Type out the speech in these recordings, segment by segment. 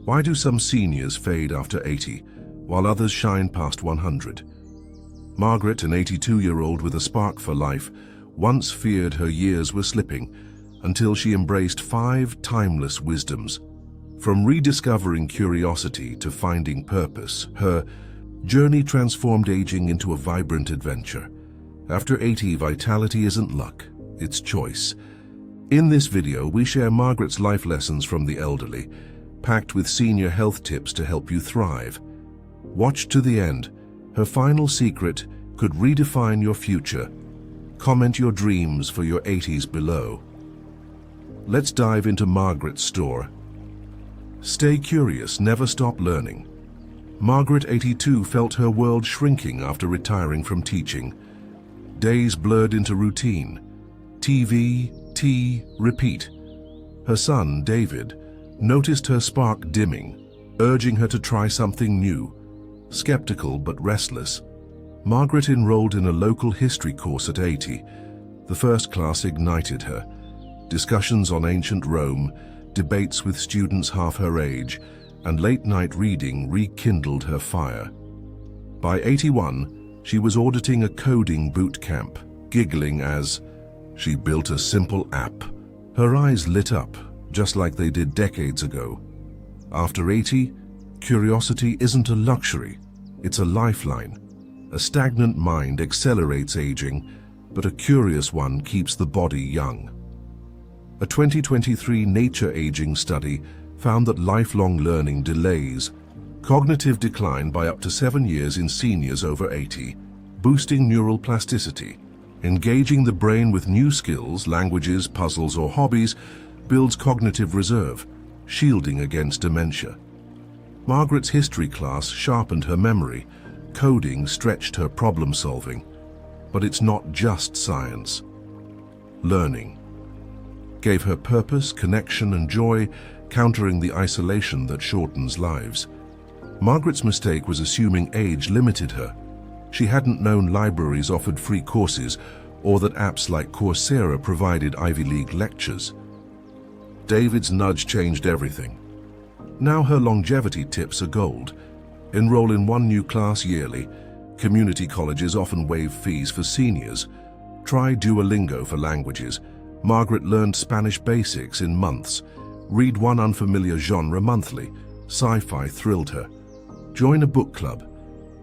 Why do some seniors fade after 80, while others shine past 100? Margaret, an 82-year-old with a spark for life, once feared her years were slipping until she embraced 5 timeless wisdoms. From rediscovering curiosity to finding purpose, her journey transformed aging into a vibrant adventure. After 80, vitality isn't luck, it's choice. In this video, we share Margaret's life lessons from the elderly, packed with senior health tips to help you thrive. Watch to the end. Her final secret could redefine your future. Comment your dreams for your 80s below. Let's dive into Margaret's story. Stay curious, never stop learning. Margaret, 82, felt her world shrinking after retiring from teaching. Days blurred into routine. TV, tea, repeat. Her son, David, noticed her spark dimming, urging her to try something new. Skeptical but restless, Margaret enrolled in a local history course at 80. The first class ignited her. Discussions on ancient Rome, debates with students half her age, and late-night reading rekindled her fire. By 81, she was auditing a coding boot camp, giggling as she built a simple app. Her eyes lit up, just like they did decades ago. After 80, curiosity isn't a luxury, it's a lifeline. A stagnant mind accelerates aging, but a curious one keeps the body young. A 2023 Nature Aging study found that lifelong learning delays cognitive decline by up to 7 years in seniors over 80, boosting neural plasticity. Engaging the brain with new skills, languages, puzzles, or hobbies builds cognitive reserve, shielding against dementia. Margaret's history class sharpened her memory. Coding stretched her problem-solving. But it's not just science. Learning gave her purpose, connection, and joy, countering the isolation that shortens lives. Margaret's mistake was assuming age limited her. She hadn't known libraries offered free courses or that apps like Coursera provided Ivy League lectures. David's nudge changed everything. Now her longevity tips are gold. Enroll in 1 new class yearly. Community colleges often waive fees for seniors. Try Duolingo for languages. Margaret learned Spanish basics in months. Read 1 unfamiliar genre monthly. Sci-fi thrilled her. Join a book club.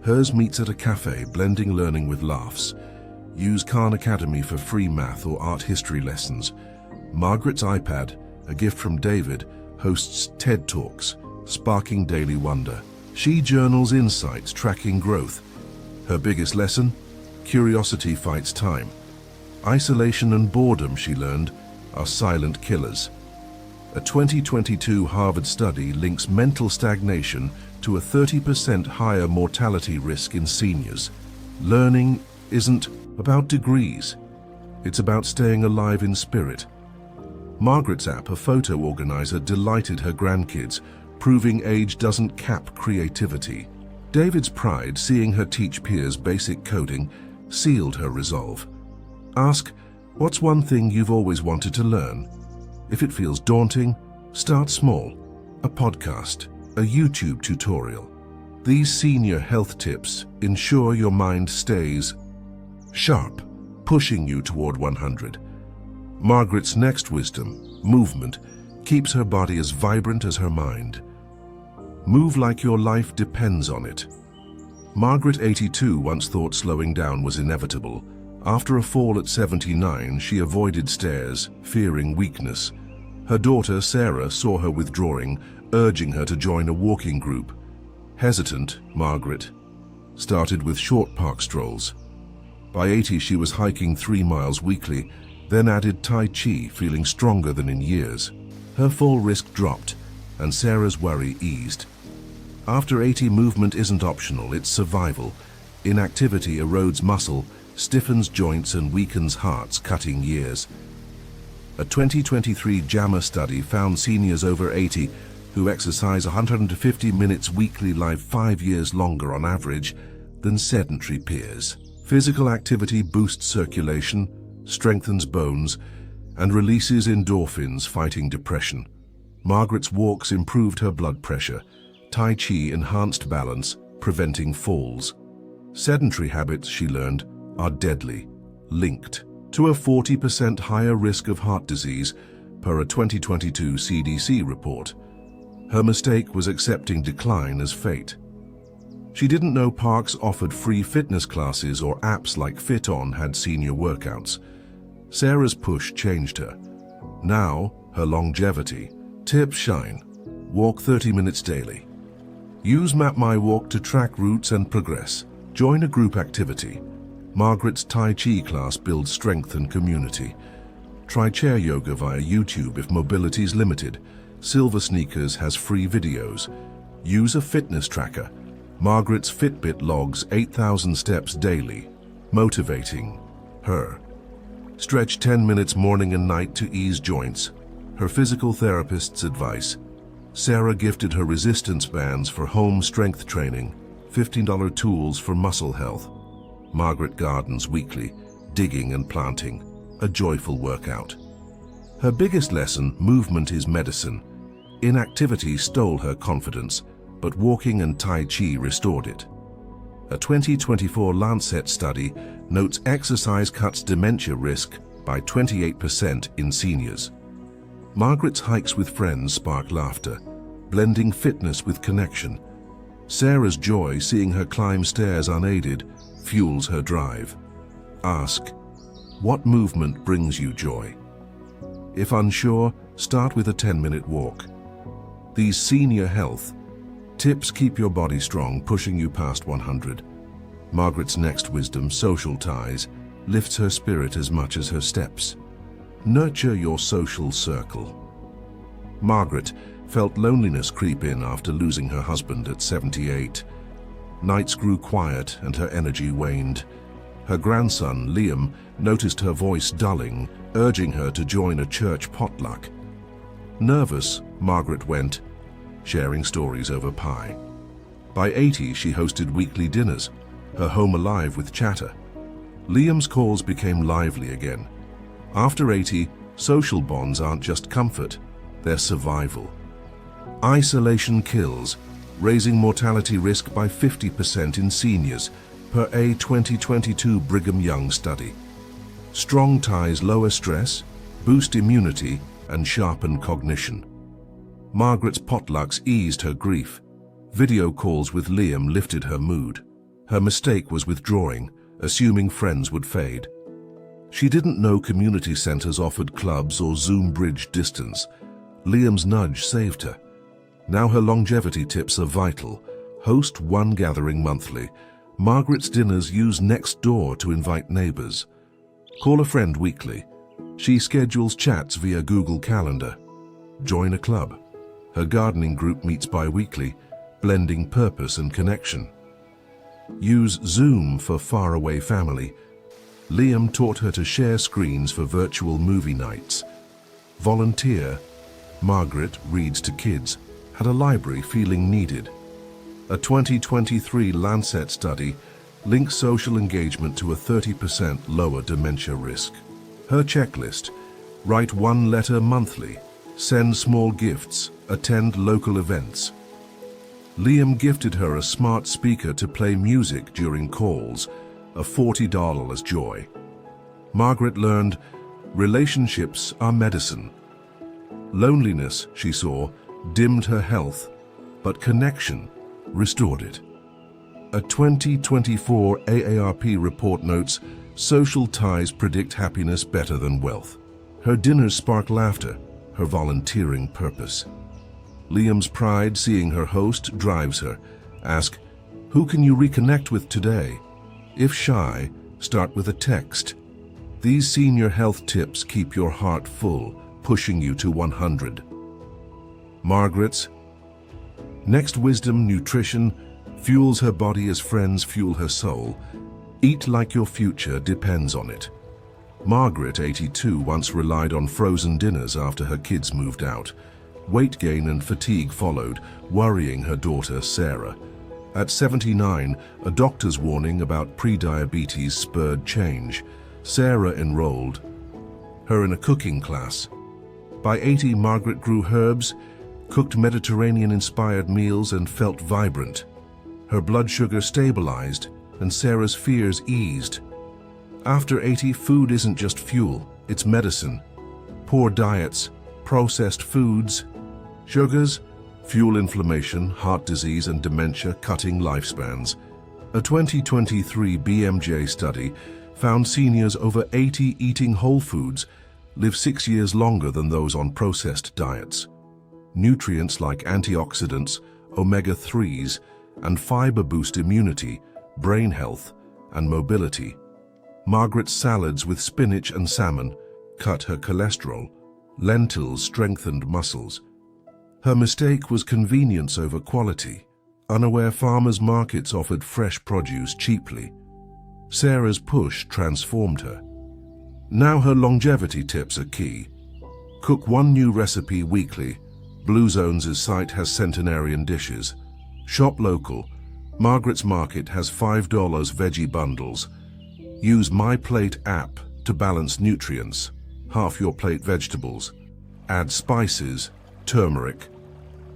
Hers meets at a cafe, blending learning with laughs. Use Khan Academy for free math or art history lessons. Margaret's iPad, a gift from David, hosts TED Talks, sparking daily wonder. She journals insights, tracking growth. Her biggest lesson? Curiosity fights time. Isolation and boredom, she learned, are silent killers. A 2022 Harvard study links mental stagnation to a 30% higher mortality risk in seniors. Learning isn't about degrees. It's about staying alive in spirit. Margaret's app, a photo organizer, delighted her grandkids, proving age doesn't cap creativity. David's pride, seeing her teach peers basic coding, sealed her resolve. Ask, what's one thing you've always wanted to learn? If it feels daunting, start small. A podcast, a YouTube tutorial. These senior health tips ensure your mind stays sharp, pushing you toward 100. Margaret's next wisdom, movement, keeps her body as vibrant as her mind. Move like your life depends on it. Margaret, 82, once thought slowing down was inevitable. After a fall at 79, she avoided stairs, fearing weakness. Her daughter, Sarah, saw her withdrawing, urging her to join a walking group. Hesitant, Margaret started with short park strolls. By 80, she was hiking 3 miles weekly, then added Tai Chi, feeling stronger than in years. Her fall risk dropped, and Sarah's worry eased. After 80, movement isn't optional, it's survival. Inactivity erodes muscle, stiffens joints, and weakens hearts, cutting years. A 2023 JAMA study found seniors over 80 who exercise 150 minutes weekly live 5 years longer on average than sedentary peers. Physical activity boosts circulation, strengthens bones, and releases endorphins, fighting depression. Margaret's walks improved her blood pressure. Tai Chi enhanced balance, preventing falls. Sedentary habits, she learned, are deadly, linked to a 40% higher risk of heart disease per a 2022 CDC report. Her mistake was accepting decline as fate. She didn't know parks offered free fitness classes or apps like FitOn had senior workouts. Sarah's push changed her. Now, her longevity. Tips shine. Walk 30 minutes daily. Use Map My Walk to track routes and progress. Join a group activity. Margaret's Tai Chi class builds strength and community. Try chair yoga via YouTube if mobility is limited. Silver Sneakers has free videos. Use a fitness tracker. Margaret's Fitbit logs 8,000 steps daily, motivating her. Stretch 10 minutes morning and night to ease joints. Her physical therapist's advice. Sarah gifted her resistance bands for home strength training, $15 tools for muscle health. Margaret gardens weekly, digging and planting, a joyful workout. Her biggest lesson, movement is medicine. Inactivity stole her confidence, but walking and Tai Chi restored it. A 2024 Lancet study notes exercise cuts dementia risk by 28% in seniors. Margaret's hikes with friends spark laughter, blending fitness with connection. Sarah's joy seeing her climb stairs unaided fuels her drive. Ask, what movement brings you joy? If unsure, start with a 10-minute walk. These senior health tips keep your body strong, pushing you past 100. Margaret's next wisdom, social ties, lifts her spirit as much as her steps. Nurture your social circle. Margaret felt loneliness creep in after losing her husband at 78. Nights grew quiet and her energy waned. Her grandson, Liam, noticed her voice dulling, urging her to join a church potluck. Nervous, Margaret went, sharing stories over pie. By 80, she hosted weekly dinners, her home alive with chatter. Liam's calls became lively again. After 80, social bonds aren't just comfort, they're survival. Isolation kills, raising mortality risk by 50% in seniors, per a 2022 Brigham Young study. Strong ties lower stress, boost immunity, and sharpen cognition. Margaret's potlucks eased her grief. Video calls with Liam lifted her mood. Her mistake was withdrawing, assuming friends would fade. She didn't know community centers offered clubs or Zoom bridge distance. Liam's nudge saved her. Now her longevity tips are vital. Host one gathering monthly. Margaret's dinners use Nextdoor to invite neighbors. Call a friend weekly. She schedules chats via Google Calendar. Join a club. Her gardening group meets bi-weekly, blending purpose and connection. Use Zoom for faraway family. Liam taught her to share screens for virtual movie nights. Volunteer. Margaret reads to kids, had a library feeling needed. A 2023 Lancet study links social engagement to a 30% lower dementia risk. Her checklist: write one letter monthly, send small gifts, attend local events. Liam gifted her a smart speaker to play music during calls, a $40 joy. Margaret learned relationships are medicine. Loneliness, she saw, dimmed her health, but connection restored it. A 2024 AARP report notes social ties predict happiness better than wealth. Her dinners spark laughter, her volunteering purpose. Liam's pride seeing her host drives her. Ask, who can you reconnect with today? If shy, start with a text. These senior health tips keep your heart full, pushing you to 100. Margaret's next wisdom, nutrition, fuels her body as friends fuel her soul. Eat like your future depends on it. Margaret, 82, once relied on frozen dinners after her kids moved out. Weight gain and fatigue followed, worrying her daughter, Sarah. At 79, a doctor's warning about prediabetes spurred change. Sarah enrolled her in a cooking class. By 80, Margaret grew herbs, cooked Mediterranean-inspired meals and felt vibrant. Her blood sugar stabilized and Sarah's fears eased. After 80, food isn't just fuel, it's medicine. Poor diets, processed foods, sugars, fuel inflammation, heart disease and dementia, cutting lifespans. A 2023 BMJ study found seniors over 80 eating whole foods live 6 years longer than those on processed diets. Nutrients like antioxidants, omega-3s, and fiber boost immunity, brain health, and mobility. Margaret's salads with spinach and salmon cut her cholesterol. Lentils strengthened muscles. Her mistake was convenience over quality. Unaware farmers' markets offered fresh produce cheaply. Sarah's push transformed her. Now her longevity tips are key. Cook one new recipe weekly. Blue Zones' site has centenarian dishes. Shop local. Margaret's Market has $5 veggie bundles. Use My Plate app to balance nutrients. Half your plate vegetables. Add spices, turmeric,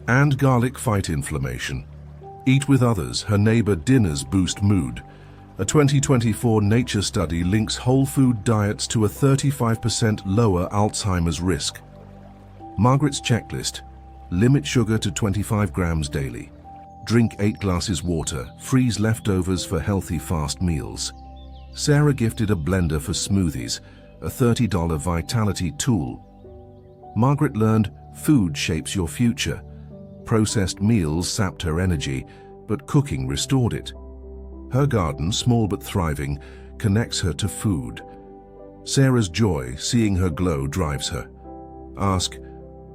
and garlic fight inflammation. Eat with others. Her neighbor dinners boost mood. A 2024 Nature study links whole food diets to a 35% lower Alzheimer's risk. Margaret's checklist. Limit sugar to 25 grams daily. Drink 8 glasses water. Freeze leftovers for healthy fast meals. Sarah gifted a blender for smoothies, a $30 vitality tool. Margaret learned food shapes your future. Processed meals sapped her energy, but cooking restored it. Her garden, small but thriving, connects her to food. Sarah's joy, seeing her glow, drives her. Ask,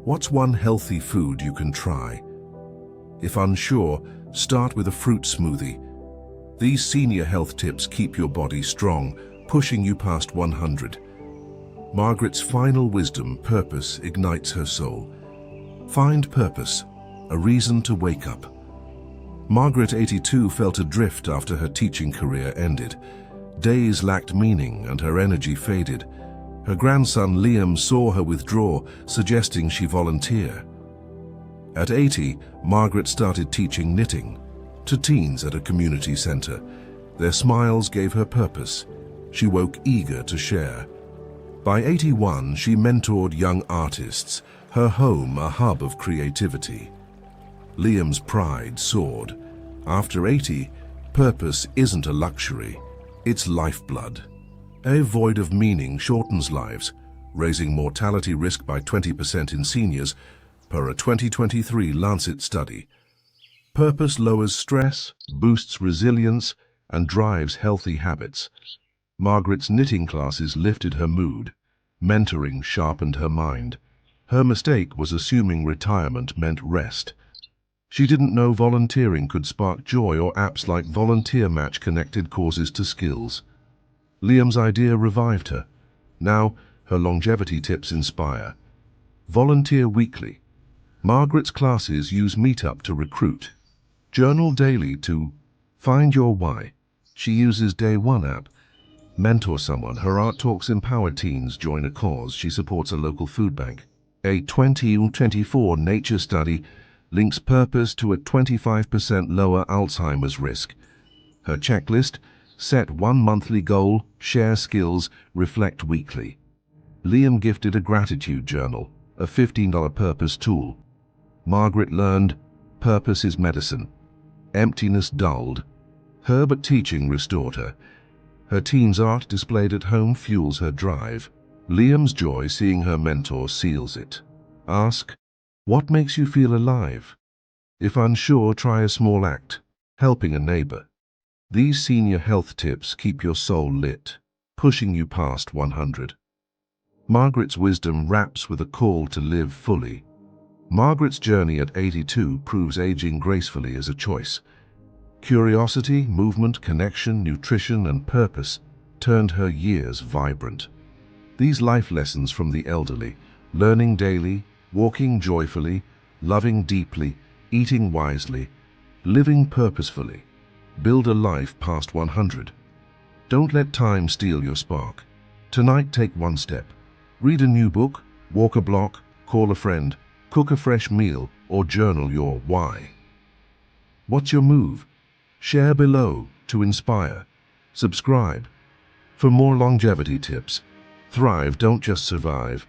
what's one healthy food you can try? If unsure, start with a fruit smoothie. These senior health tips keep your body strong, pushing you past 100. Margaret's final wisdom, purpose, ignites her soul. Find purpose, a reason to wake up. Margaret, 82, felt adrift after her teaching career ended. Days lacked meaning and her energy faded. Her grandson Liam saw her withdraw, suggesting she volunteer. At 80, Margaret started teaching knitting to teens at a community center. Their smiles gave her purpose. She woke eager to share. By 81, she mentored young artists, her home a hub of creativity. Liam's pride soared. After 80, purpose isn't a luxury, it's lifeblood. A void of meaning shortens lives, raising mortality risk by 20% in seniors, per a 2023 Lancet study. Purpose lowers stress, boosts resilience, and drives healthy habits. Margaret's knitting classes lifted her mood. Mentoring sharpened her mind. Her mistake was assuming retirement meant rest. She didn't know volunteering could spark joy, or apps like Volunteer Match connected causes to skills. Liam's idea revived her. Now, her longevity tips inspire. Volunteer weekly. Margaret's classes use Meetup to recruit. Journal daily to find your why. She uses Day One app. Mentor someone. Her art talks empower teens. Join a cause. She supports a local food bank. A 2024 Nature study links purpose to a 25% lower Alzheimer's risk. Her checklist: set one monthly goal, share skills, reflect weekly. Liam gifted a gratitude journal, a $15 purpose tool. Margaret learned purpose is medicine. Emptiness dulled her, but teaching restored her. Her teen's art displayed at home fuels her drive. Liam's joy seeing her mentor seals it. Ask, what makes you feel alive? If unsure, try a small act, helping a neighbor. These senior health tips keep your soul lit, pushing you past 100. Margaret's wisdom wraps with a call to live fully. Margaret's journey at 82 proves aging gracefully is a choice. Curiosity, movement, connection, nutrition, and purpose turned her years vibrant. These life lessons from the elderly: learning daily, walking joyfully, loving deeply, eating wisely, living purposefully, build a life past 100. Don't let time steal your spark. Tonight, take one step. Read a new book, walk a block, call a friend, Cook a fresh meal or journal your why. What's your move? Share below to inspire. Subscribe for more longevity tips. Thrive, don't just survive.